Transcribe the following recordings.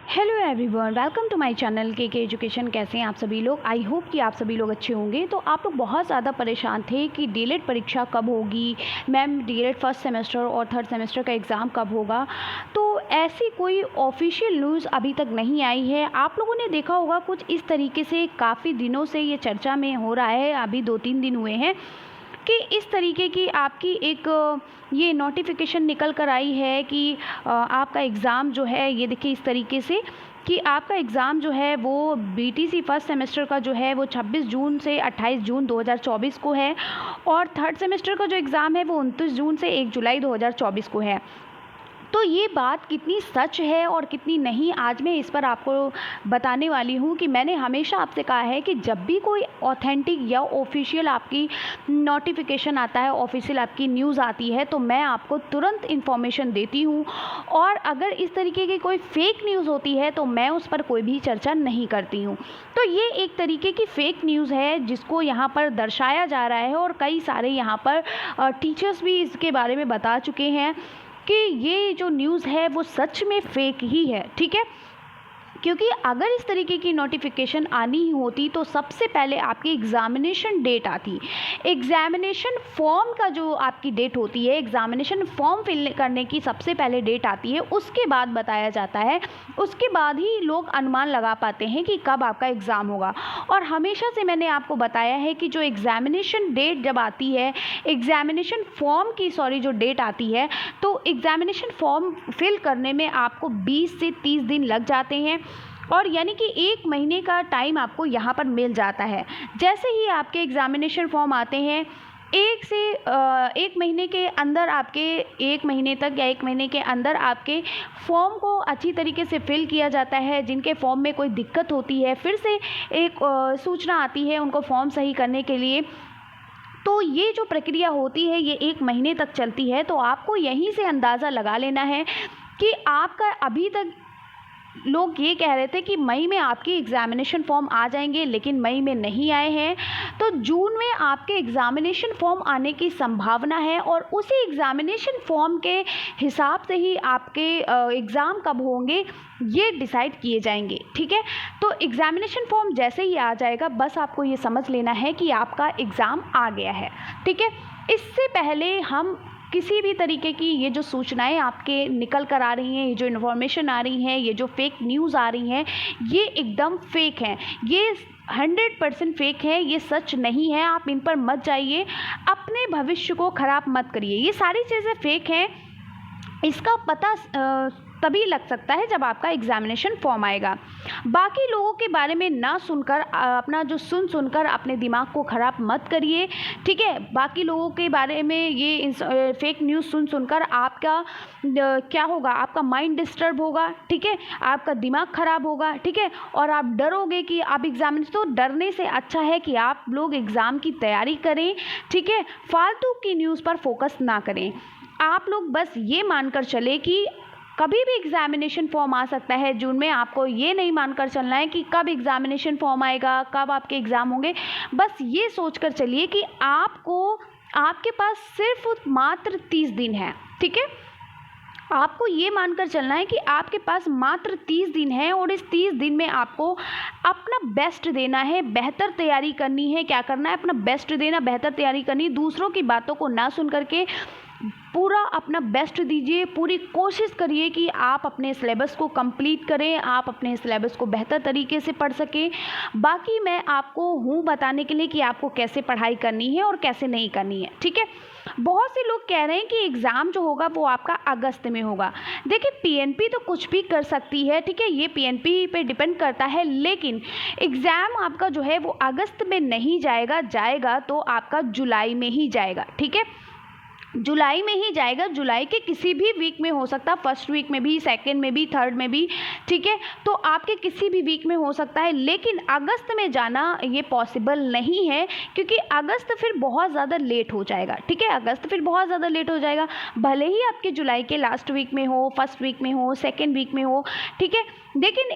Hello everyone, welcome to my channel K education. कैसे हैं आप सभी लोग? आई होप कि आप सभी लोग अच्छे होंगे। तो आप लोग बहुत ज़्यादा परेशान थे कि डीएलएड परीक्षा कब होगी, मैम डीएलएड फर्स्ट सेमेस्टर और थर्ड सेमेस्टर का एग्ज़ाम कब होगा। तो ऐसी कोई ऑफिशियल न्यूज़ अभी तक नहीं आई है। आप लोगों ने देखा होगा कुछ इस तरीके से काफ़ी दिनों से ये चर्चा में हो रहा है, अभी 2-3 दिन हुए हैं कि इस तरीके की आपकी एक ये नोटिफिकेशन निकल कर आई है कि आपका एग्ज़ाम जो है, ये देखिए इस तरीके से कि आपका एग्ज़ाम जो है वो बीटीसी फर्स्ट सेमेस्टर का जो है वो 26 जून से 28 जून 2024 को है और थर्ड सेमेस्टर का जो एग्ज़ाम है वो 29 जून से 1 जुलाई 2024 को है। तो ये बात कितनी सच है और कितनी नहीं, आज मैं इस पर आपको बताने वाली हूँ कि मैंने हमेशा आपसे कहा है कि जब भी कोई ऑथेंटिक या ऑफिशियल आपकी नोटिफिकेशन आता है, ऑफिशियल आपकी न्यूज़ आती है, तो मैं आपको तुरंत इन्फॉर्मेशन देती हूँ। और अगर इस तरीके की कोई फेक न्यूज़ होती है तो मैं उस पर कोई भी चर्चा नहीं करती हूँ। तो ये एक तरीके की फेक न्यूज़ है जिसको यहाँ पर दर्शाया जा रहा है और कई सारे यहाँ पर टीचर्स भी इसके बारे में बता चुके हैं कि ये जो न्यूज़ है वो सच में फेक ही है, ठीक है। क्योंकि अगर इस तरीके की नोटिफिकेशन आनी ही होती तो सबसे पहले आपकी एग्ज़ामिनेशन डेट आती। एग्ज़ामिनेशन फॉर्म का जो आपकी डेट होती है, एग्ज़ामिनेशन फॉर्म फिल करने की सबसे पहले डेट आती है, उसके बाद बताया जाता है। उसके बाद ही लोग अनुमान लगा पाते हैं कि कब आपका एग्ज़ाम होगा। और हमेशा से मैंने आपको बताया है कि जो एग्ज़ामिनेशन डेट जब आती है, एग्ज़ामिनेशन फॉर्म की जो डेट आती है, तो एग्ज़ामिनेशन फॉर्म फिल करने में आपको 20 से 30 दिन लग जाते हैं और यानी कि 1 महीने का टाइम आपको यहाँ पर मिल जाता है। जैसे ही आपके एग्ज़ामिनेशन फॉर्म आते हैं, 1 महीने के अंदर आपके 1 महीने तक या 1 महीने के अंदर आपके फॉर्म को अच्छी तरीके से फिल किया जाता है। जिनके फॉर्म में कोई दिक्कत होती है, फिर से एक सूचना आती है उनको फॉर्म सही करने के लिए। तो ये जो प्रक्रिया होती है ये 1 महीने तक चलती है। तो आपको यहीं से अंदाज़ा लगा लेना है कि आपका अभी तक लोग ये कह रहे थे कि मई में आपके एग्ज़ामिनेशन फॉर्म आ जाएंगे, लेकिन मई में नहीं आए हैं। तो जून में आपके एग्ज़ामिनेशन फॉर्म आने की संभावना है और उसी एग्ज़ामिनेशन फॉर्म के हिसाब से ही आपके एग्ज़ाम कब होंगे ये डिसाइड किए जाएंगे, ठीक है। तो एग्ज़ामिनेशन फॉर्म जैसे ही आ जाएगा, बस आपको ये समझ लेना है कि आपका एग्ज़ाम आ गया है, ठीक है। इससे पहले हम किसी भी तरीके की ये जो सूचनाएं आपके निकल कर आ रही हैं, ये जो इन्फॉर्मेशन आ रही हैं, ये जो फेक न्यूज़ आ रही हैं, ये एकदम फेक हैं। ये 100% फेक है, ये सच नहीं है। आप इन पर मत जाइए, अपने भविष्य को ख़राब मत करिए। ये सारी चीज़ें फेक हैं। इसका पता तभी लग सकता है जब आपका एग्ज़ामिनेशन फॉर्म आएगा। बाकी लोगों के बारे में ना सुनकर अपना जो सुनकर अपने दिमाग को ख़राब मत करिए, ठीक है। बाकी लोगों के बारे में ये फेक न्यूज़ सुनकर आपका क्या होगा, आपका माइंड डिस्टर्ब होगा, ठीक है, आपका दिमाग ख़राब होगा, ठीक है। और आप डरोगे कि आप एग्ज़ामिनेशन, तो डरने से अच्छा है कि आप लोग एग्ज़ाम की तैयारी करें, ठीक है। फालतू की न्यूज़ पर फोकस ना करें। आप लोग बस ये मानकर चले कि कभी भी एग्ज़ामिनेशन फॉर्म आ सकता है जून में। आपको ये नहीं मानकर चलना है कि कब एग्ज़ामिनेशन फॉर्म आएगा, कब आपके एग्ज़ाम होंगे। बस ये सोचकर चलिए कि आपके पास सिर्फ मात्र 30 दिन है, ठीक है। आपको ये मानकर चलना है कि आपके पास मात्र 30 दिन है और इस 30 दिन में आपको अपना बेस्ट देना है, बेहतर तैयारी करनी है। क्या करना है? अपना बेस्ट देना, बेहतर तैयारी करनी। दूसरों की बातों को ना सुन करके पूरा अपना बेस्ट दीजिए। पूरी कोशिश करिए कि आप अपने सिलेबस को कंप्लीट करें, आप अपने सिलेबस को बेहतर तरीके से पढ़ सकें। बाकी मैं आपको हूँ बताने के लिए कि आपको कैसे पढ़ाई करनी है और कैसे नहीं करनी है, ठीक है। बहुत से लोग कह रहे हैं कि एग्ज़ाम जो होगा वो आपका अगस्त में होगा। देखिए, पीएनपी तो कुछ भी कर सकती है, ठीक है, ये पीएनपी पे डिपेंड करता है। लेकिन एग्ज़ाम आपका जो है वो अगस्त में नहीं जाएगा तो आपका जुलाई में ही जाएगा, ठीक है। जुलाई में ही जाएगा। जुलाई के किसी भी वीक में हो सकता है, फर्स्ट वीक में भी, सेकंड में भी, थर्ड में भी, ठीक है। तो आपके किसी भी वीक में हो सकता है, लेकिन अगस्त में जाना ये पॉसिबल नहीं है क्योंकि अगस्त फिर बहुत ज़्यादा लेट हो जाएगा, ठीक है। अगस्त फिर बहुत ज़्यादा लेट हो जाएगा, भले ही आपके जुलाई के लास्ट वीक में हो, फर्स्ट वीक में हो, सेकेंड वीक में हो, ठीक है। लेकिन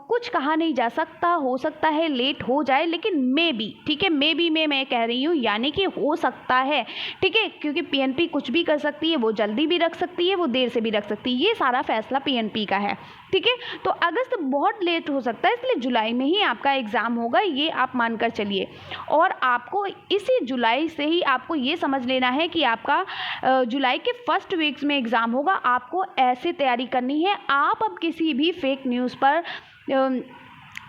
कुछ कहा नहीं जा सकता, हो सकता है लेट हो जाए, लेकिन मे बी, ठीक है, मे बी में मैं कह रही हूँ, यानी कि हो सकता है, ठीक है। क्योंकि पीएनपी पीएनपी कुछ भी कर सकती है, वो जल्दी भी रख सकती है, वो देर से भी रख सकती है, ये सारा फैसला पीएनपी का है। ठीक है, तो अगस्त बहुत लेट हो सकता है, इसलिए जुलाई में ही आपका एग्ज़ाम होगा, ये आप मानकर चलिए। और आपको इसी जुलाई से ही आपको ये समझ लेना है कि आपका जुलाई के फर्स्ट वीक्स में एग्ज़ाम होगा। आपको ऐसे तैयारी करनी है। आप अब किसी भी फेक न्यूज़ पर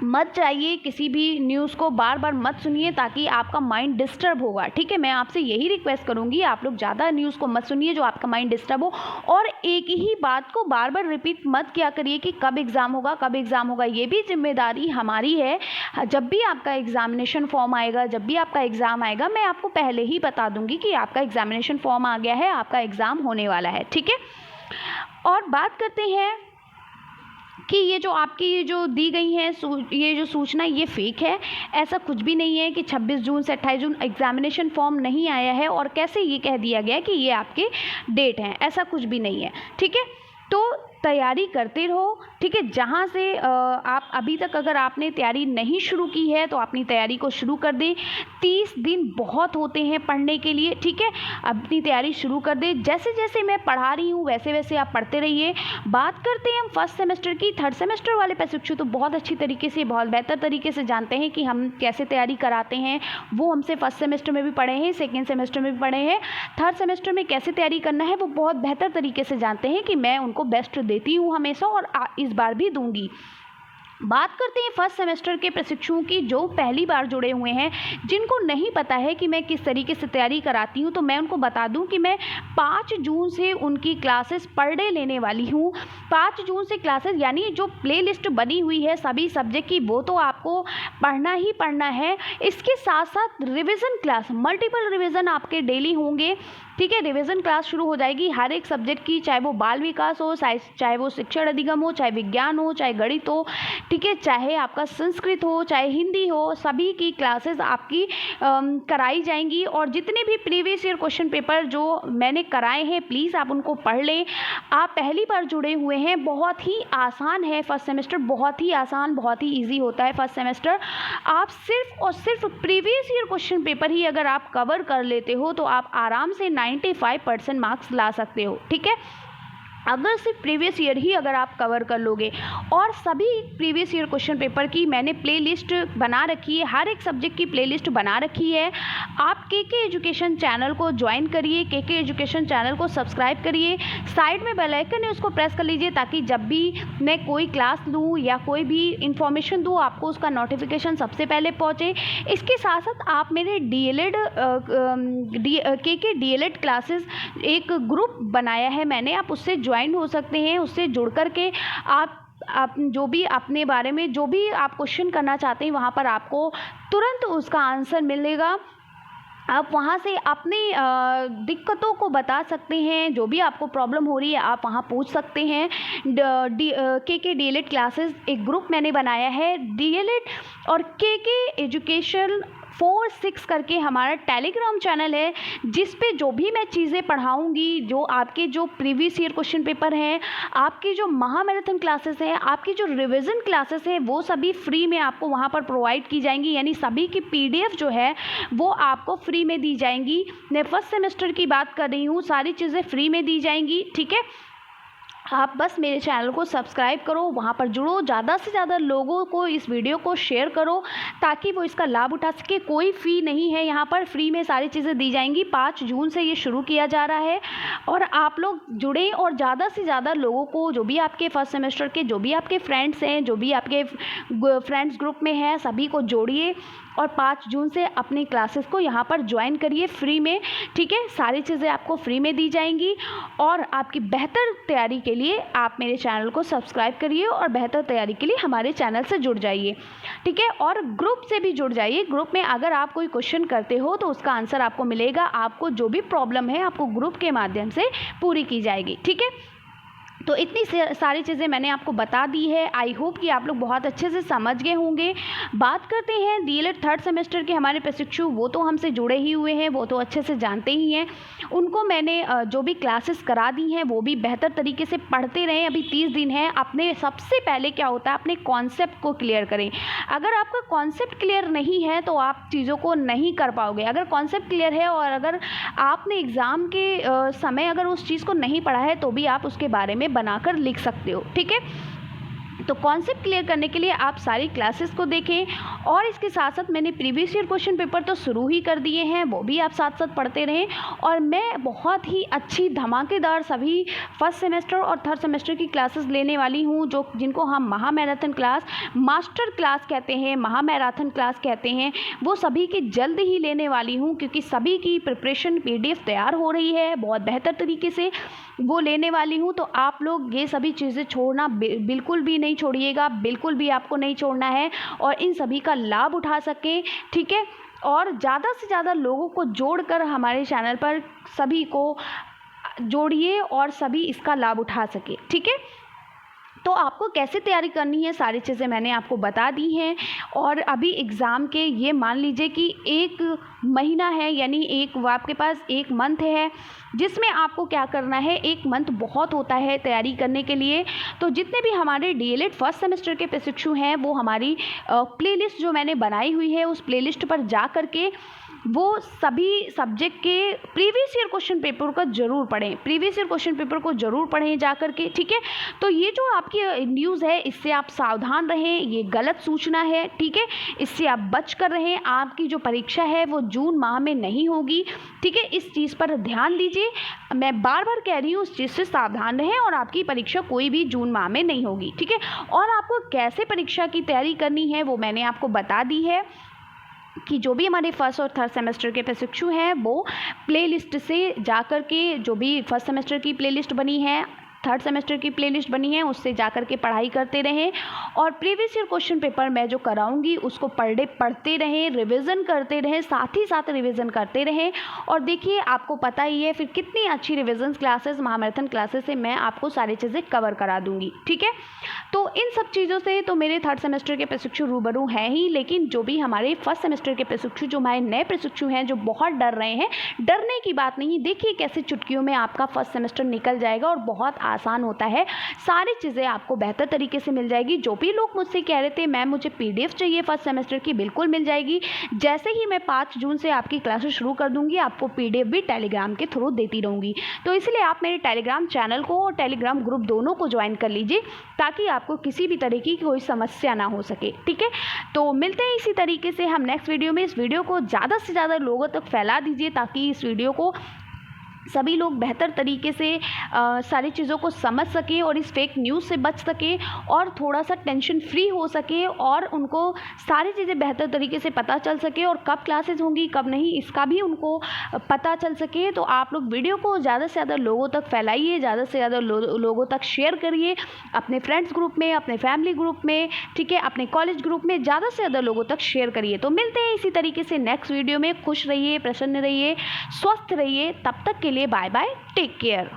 मत जाइए, किसी भी न्यूज़ को बार बार मत सुनिए, ताकि आपका माइंड डिस्टर्ब होगा। ठीक है, मैं आपसे यही रिक्वेस्ट करूँगी, आप लोग ज़्यादा न्यूज़ को मत सुनिए जो आपका माइंड डिस्टर्ब हो, और एक ही बात को बार बार रिपीट मत किया करिए कि कब एग्ज़ाम होगा, कब एग्ज़ाम होगा। ये भी जिम्मेदारी हमारी है। जब भी आपका एग्ज़ामिनेशन फॉर्म आएगा, जब भी आपका एग्ज़ाम आएगा, मैं आपको पहले ही बता दूँगी कि आपका एग्ज़ामिनेशन फॉर्म आ गया है, आपका एग्ज़ाम होने वाला है। ठीक है, और बात करते हैं कि ये जो आपकी ये जो दी गई है ये जो सूचना, ये फेक है। ऐसा कुछ भी नहीं है कि 26 जून से 28 जून एग्ज़ामिनेशन फॉर्म नहीं आया है और कैसे ये कह दिया गया कि ये आपके डेट हैं, ऐसा कुछ भी नहीं है। ठीक है, तो तैयारी करते रहो। ठीक है, जहाँ से आप अभी तक अगर आपने तैयारी नहीं शुरू की है तो अपनी तैयारी को शुरू कर दें। 30 दिन बहुत होते हैं पढ़ने के लिए। ठीक है, अपनी तैयारी शुरू कर दें। जैसे जैसे मैं पढ़ा रही हूँ वैसे वैसे आप पढ़ते रहिए। बात करते हैं हम फर्स्ट सेमेस्टर की। थर्ड सेमेस्टर वाले प्रशिक्षु तो बहुत अच्छी तरीके से, बहुत बेहतर तरीके से जानते हैं कि हम कैसे तैयारी कराते हैं। वो हमसे फर्स्ट सेमेस्टर में भी पढ़े हैं, सेकेंड सेमेस्टर में भी पढ़े हैं। थर्ड सेमेस्टर में कैसे तैयारी करना है वो बहुत बेहतर तरीके से जानते हैं कि मैं उनको बेस्ट देती हूँ हमेशा, और इस बार भी दूंगी। बात करते हैं फर्स्ट सेमेस्टर के प्रशिक्षुओं की जो पहली बार जुड़े हुए हैं, जिनको नहीं पता है कि मैं किस तरीके से तैयारी कराती हूं, तो मैं उनको बता दूं कि मैं 5 जून से उनकी क्लासेस पर डे लेने वाली हूं। 5 जून से क्लासेस, यानी जो प्लेलिस्ट बनी हुई है सभी सब्जेक्ट की, वो तो आपको पढ़ना ही पढ़ना है। इसके साथ साथ रिविज़न क्लास, मल्टीपल रिविज़न आपके डेली होंगे। ठीक है, रिवीजन क्लास शुरू हो जाएगी हर एक सब्जेक्ट की, चाहे वो बाल विकास हो, चाहे वो शिक्षण अधिगम हो, चाहे विज्ञान हो, चाहे गणित हो। ठीक है, चाहे आपका संस्कृत हो, चाहे हिंदी हो, सभी की क्लासेस आपकी कराई जाएंगी। और जितने भी प्रीवियस ईयर क्वेश्चन पेपर जो मैंने कराए हैं, प्लीज़ आप उनको पढ़ लें। आप पहली बार जुड़े हुए हैं, बहुत ही आसान है फर्स्ट सेमेस्टर, बहुत ही आसान, बहुत ही ईजी होता है फर्स्ट सेमेस्टर। आप सिर्फ और सिर्फ प्रीवियस ईयर क्वेश्चन पेपर ही अगर आप कवर कर लेते हो तो आप आराम से 95% मार्क्स ला सकते हो। ठीक है, अगर सिर्फ प्रीवियस ईयर ही अगर आप कवर कर लोगे। और सभी प्रीवियस ईयर क्वेश्चन पेपर की मैंने प्लेलिस्ट बना रखी है, हर एक सब्जेक्ट की प्लेलिस्ट बना रखी है। आप केके एजुकेशन चैनल को ज्वाइन करिए, केके एजुकेशन चैनल को सब्सक्राइब करिए, साइड में बेल आइकन है उसको प्रेस कर लीजिए, ताकि जब भी मैं कोई क्लास लूँ या कोई भी इंफॉर्मेशन दूँ आपको उसका नोटिफिकेशन सबसे पहले पहुँचे। इसके साथ साथ आप मेरे DLED केके DLED क्लासेस एक ग्रुप बनाया है मैंने, आप उससे ज्वाइन हो सकते हैं। उससे जुड़ कर के आप जो भी अपने बारे में जो भी आप क्वेश्चन करना चाहते हैं, वहाँ पर आपको तुरंत उसका आंसर मिलेगा। आप वहाँ से अपनी दिक्कतों को बता सकते हैं, जो भी आपको प्रॉब्लम हो रही है आप वहाँ पूछ सकते हैं। केके DLED क्लासेस एक ग्रुप मैंने बनाया है, DLED और केके एजुकेशन 4-6 करके हमारा टेलीग्राम चैनल है, जिस पे जो भी मैं चीज़ें पढ़ाऊँगी, जो आपके जो प्रीवियस ईयर क्वेश्चन पेपर हैं, आपकी जो महामैराथन क्लासेस हैं, आपकी जो रिवीजन क्लासेस हैं, वो सभी फ्री में आपको वहाँ पर प्रोवाइड की जाएंगी। यानी सभी की PDF जो है वो आपको फ्री में दी जाएंगी। मैं फर्स्ट सेमेस्टर की बात कर रही हूँ, सारी चीज़ें फ्री में दी जाएंगी। ठीक है, आप बस मेरे चैनल को सब्सक्राइब करो, वहाँ पर जुड़ो, ज़्यादा से ज़्यादा लोगों को इस वीडियो को शेयर करो ताकि वो इसका लाभ उठा सके। कोई फ़ी नहीं है, यहाँ पर फ्री में सारी चीज़ें दी जाएंगी। 5 जून से ये शुरू किया जा रहा है और आप लोग जुड़ें और ज़्यादा से ज़्यादा लोगों को, जो भी आपके फर्स्ट सेमेस्टर के जो भी आपके फ्रेंड्स हैं, जो भी आपके फ्रेंड्स ग्रुप में हैं, सभी को जोड़िए और 5 जून से अपनी क्लासेस को यहाँ पर ज्वाइन करिए फ्री में। ठीक है, सारी चीज़ें आपको फ्री में दी जाएंगी और आपकी बेहतर तैयारी के लिए आप मेरे चैनल को सब्सक्राइब करिए और बेहतर तैयारी के लिए हमारे चैनल से जुड़ जाइए। ठीक है, और ग्रुप से भी जुड़ जाइए। ग्रुप में अगर आप कोई क्वेश्चन करते हो तो उसका आंसर आपको मिलेगा। आपको जो भी प्रॉब्लम है आपको ग्रुप के माध्यम से पूरी की जाएगी। ठीक है, तो इतनी सारी चीज़ें मैंने आपको बता दी है। आई होप कि आप लोग बहुत अच्छे से समझ गए होंगे। बात करते हैं डीएलएड थर्ड सेमेस्टर के हमारे प्रशिक्षु, वो तो हमसे जुड़े ही हुए हैं, वो तो अच्छे से जानते ही हैं। उनको मैंने जो भी क्लासेस करा दी हैं वो भी बेहतर तरीके से पढ़ते रहें। अभी 30 दिन है। अपने सबसे पहले क्या होता है, अपने कॉन्सेप्ट को क्लियर करें। अगर आपका कॉन्सेप्ट क्लियर नहीं है तो आप चीज़ों को नहीं कर पाओगे। अगर कॉन्सेप्ट क्लियर है और अगर आपने एग्ज़ाम के समय अगर उस चीज़ को नहीं पढ़ा है तो भी आप उसके बारे में बनाकर लिख सकते हो। ठीक है, तो कॉन्सेप्ट क्लियर करने के लिए आप सारी क्लासेस को देखें। और इसके साथ साथ मैंने प्रीवियस ईयर क्वेश्चन पेपर तो शुरू ही कर दिए हैं, वो भी आप साथ साथ पढ़ते रहें। और मैं बहुत ही अच्छी धमाकेदार सभी फर्स्ट सेमेस्टर और थर्ड सेमेस्टर की क्लासेस लेने वाली हूँ, जो जिनको हम महा मैराथन क्लास, मास्टर क्लास कहते हैं, महा मैराथन क्लास कहते हैं, वो सभी की जल्द ही लेने वाली हूँ। क्योंकि सभी की प्रिपरेशन PDF तैयार हो रही है, बहुत बेहतर तरीके से वो लेने वाली हूँ। तो आप लोग ये सभी चीज़ें छोड़ना बिल्कुल भी नहीं छोड़िएगा, बिल्कुल भी आपको नहीं छोड़ना है, और इन सभी का लाभ उठा सकें। ठीक है, और ज़्यादा से ज़्यादा लोगों को जोड़कर हमारे चैनल पर सभी को जोड़िए और सभी इसका लाभ उठा सके। ठीक है, तो आपको कैसे तैयारी करनी है सारी चीज़ें मैंने आपको बता दी हैं। और अभी एग्ज़ाम के ये मान लीजिए कि 1 महीना है, यानी आपके पास 1 मंथ है, जिसमें आपको क्या करना है। 1 मंथ बहुत होता है तैयारी करने के लिए। तो जितने भी हमारे डीएलएड फर्स्ट सेमेस्टर के प्रशिक्षु हैं वो हमारी प्लेलिस्ट जो मैंने बनाई हुई है उस प्लेलिस्ट पर जा कर के वो सभी सब्जेक्ट के प्रीवियस ईयर क्वेश्चन पेपर का ज़रूर पढ़ें, प्रीवियस ईयर क्वेश्चन पेपर को ज़रूर पढ़ें जा कर के। ठीक है, तो ये जो आपकी न्यूज़ है इससे आप सावधान रहें, ये गलत सूचना है। ठीक है, इससे आप बच कर रहें। आपकी जो परीक्षा है वो जून माह में नहीं होगी। ठीक है, इस चीज़ पर ध्यान दीजिए। मैं बार बार कह रही हूँ, उस चीज़ से सावधान रहें, और आपकी परीक्षा कोई भी जून माह में नहीं होगी। ठीक है, और आपको कैसे परीक्षा की तैयारी करनी है वो मैंने आपको बता दी है कि जो भी हमारे फर्स्ट और थर्ड सेमेस्टर के प्रशिक्षु हैं वो प्लेलिस्ट से जाकर के, जो भी फर्स्ट सेमेस्टर की प्लेलिस्ट बनी है, थर्ड सेमेस्टर की प्लेलिस्ट बनी है, उससे जाकर के पढ़ाई करते रहें। और प्रीवियस ईयर क्वेश्चन पेपर मैं जो कराऊंगी उसको पर डे पढ़ते रहें, रिवीजन करते रहें, साथ ही साथ रिवीजन करते रहें। और देखिए, आपको पता ही है फिर कितनी अच्छी रिवीजन क्लासेस, महामैराथन क्लासेस से मैं आपको सारी चीज़ें कवर करा दूंगी। ठीक है, तो इन सब चीज़ों से तो मेरे थर्ड सेमेस्टर के प्रशिक्षु रूबरू हैं ही, लेकिन जो भी हमारे फर्स्ट सेमेस्टर के प्रशिक्षु, जो हमारे नए प्रशिक्षु हैं, जो बहुत डर रहे हैं, डरने की बात नहीं। देखिए कैसे चुटकियों में आपका फर्स्ट सेमेस्टर निकल जाएगा और बहुत आसान होता है। सारी चीज़ें आपको बेहतर तरीके से मिल जाएगी। जो भी लोग मुझसे कह रहे थे मैम मुझे PDF चाहिए फर्स्ट सेमेस्टर की, बिल्कुल मिल जाएगी। जैसे ही मैं 5 जून से आपकी क्लासेस शुरू कर दूंगी, आपको PDF भी टेलीग्राम के थ्रू देती रहूँगी। तो इसलिए आप मेरे टेलीग्राम चैनल को और टेलीग्राम ग्रुप दोनों को ज्वाइन कर लीजिए, ताकि आपको किसी भी तरीके की कोई समस्या ना हो सके। ठीक है, तो मिलते हैं इसी तरीके से हम नेक्स्ट वीडियो में। इस वीडियो को ज़्यादा से ज़्यादा लोगों तक फैला दीजिए, ताकि इस वीडियो को सभी लोग बेहतर तरीके से सारी चीज़ों को समझ सके और इस फेक न्यूज़ से बच सके, और थोड़ा सा टेंशन फ्री हो सके, और उनको सारी चीज़ें बेहतर तरीके से पता चल सके, और कब क्लासेस होंगी कब नहीं इसका भी उनको पता चल सके। तो आप लोग वीडियो को ज़्यादा से ज़्यादा लोगों तक फैलाइए, ज़्यादा से ज़्यादा लोगों तक शेयर करिए, अपने फ्रेंड्स ग्रुप में, अपने फैमिली ग्रुप में, ठीक है, अपने कॉलेज ग्रुप में ज़्यादा से ज़्यादा लोगों तक शेयर करिए। तो मिलते हैं इसी तरीके से नेक्स्ट वीडियो में। खुश रहिए, प्रसन्न रहिए, स्वस्थ रहिए। तब तक के लिए बाय बाय, टेक केयर।